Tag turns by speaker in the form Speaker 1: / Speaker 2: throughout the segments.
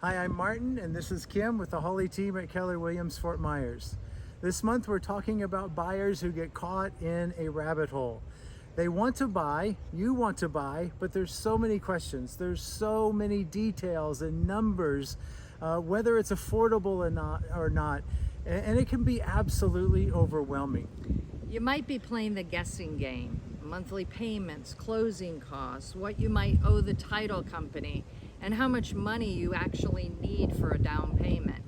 Speaker 1: Hi, I'm Martin, and this is Kim with the Holly team at Keller Williams Fort Myers. This month we're talking about buyers who get caught in a rabbit hole. They want to buy, you want to buy, but there's so many questions. There's so many details and numbers, whether it's affordable or not, and it can be absolutely overwhelming.
Speaker 2: You might be playing the guessing game. Monthly payments, closing costs, what you might owe the title company, and how much money you actually need for a down payment.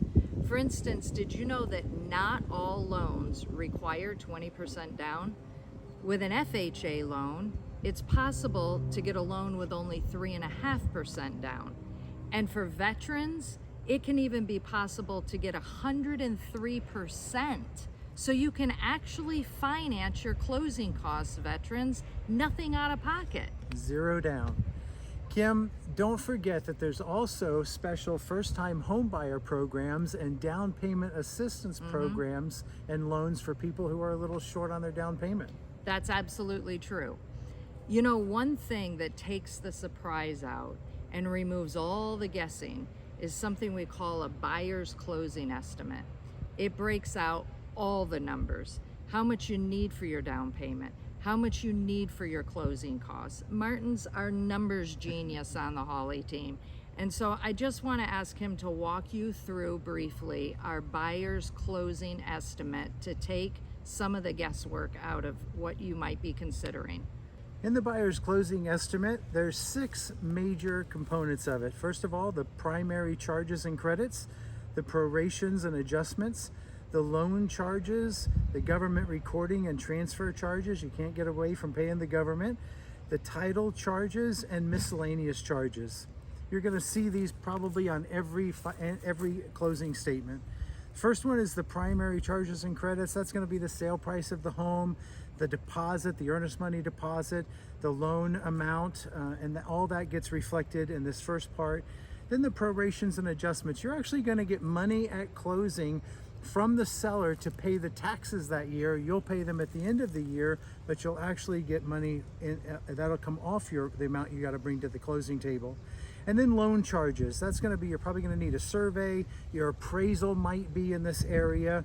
Speaker 2: For instance, did you know that not all loans require 20% down? With an FHA loan, it's possible to get a loan with only 3.5% down. And for veterans, it can even be possible to get 103%. So you can actually finance your closing costs, veterans, nothing out of pocket.
Speaker 1: Zero down. Kim, don't forget that there's also special first-time homebuyer programs and down payment assistance programs and loans for people who are a little short on their down payment.
Speaker 2: That's absolutely true. You know, one thing that takes the surprise out and removes all the guessing is something we call a buyer's closing estimate. It breaks out all the numbers, how much you need for your down payment, how much you need for your closing costs. Martin's our numbers genius on the Holly team. And so I just want to ask him to walk you through briefly our buyer's closing estimate to take some of the guesswork out of what you might be considering.
Speaker 1: In the buyer's closing estimate, there's 6 major components of it. First of all, the primary charges and credits, the prorations and adjustments, the loan charges, the government recording and transfer charges, you can't get away from paying the government, the title charges, and miscellaneous charges. You're going to see these probably on every closing statement. First one is the primary charges and credits. That's going to be the sale price of the home, the deposit, the earnest money deposit, the loan amount, and all that gets reflected in this first part. Then the prorations and adjustments. You're actually going to get money at closing from the seller to pay the taxes that year. You'll pay them at the end of the year, but you'll actually get money that'll come off the amount you got to bring to the closing table. And then loan charges. That's going to be, you're probably going to need a survey. Your appraisal might be in this area.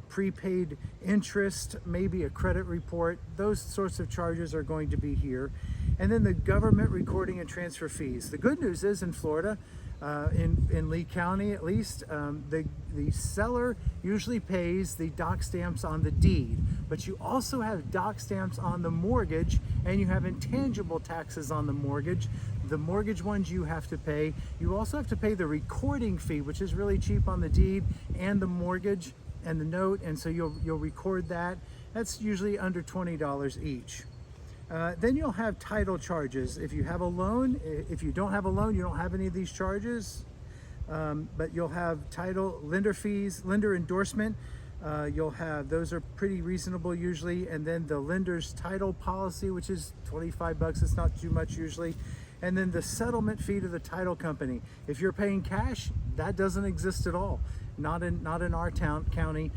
Speaker 1: Prepaid interest, maybe a credit report. Those sorts of charges are going to be here. And then the government recording and transfer fees. The good news is in Florida, in Lee County at least, the seller usually pays the doc stamps on the deed, but you also have doc stamps on the mortgage, and you have intangible taxes on the mortgage. The mortgage ones you have to pay. You also have to pay the recording fee, which is really cheap on the deed and the mortgage and the note, and so you'll record that. That's usually under $20 each. Then you'll have title charges. If you have a loan, if you don't have a loan, you don't have any of these charges, but you'll have title, lender fees, lender endorsement. You'll have, those are pretty reasonable usually. And then the lender's title policy, which is $25, it's not too much usually. And then the settlement fee to the title company. If you're paying cash, that doesn't exist at all. Not in our county,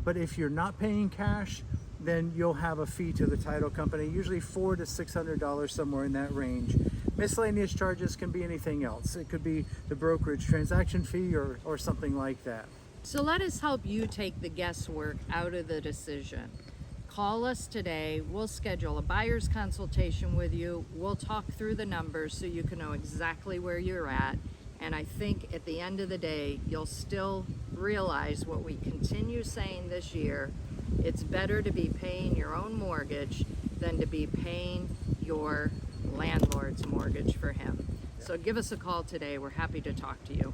Speaker 1: but if you're not paying cash, then you'll have a fee to the title company, usually $400 to $600, somewhere in that range. Miscellaneous charges can be anything else. It could be the brokerage transaction fee or something like that.
Speaker 2: So let us help you take the guesswork out of the decision. Call us today. We'll schedule a buyer's consultation with you. We'll talk through the numbers so you can know exactly where you're at. And I think at the end of the day, you'll still realize what we continue saying this year. It's better to be paying your own mortgage than to be paying your landlord's mortgage for him. So give us a call today. We're happy to talk to you.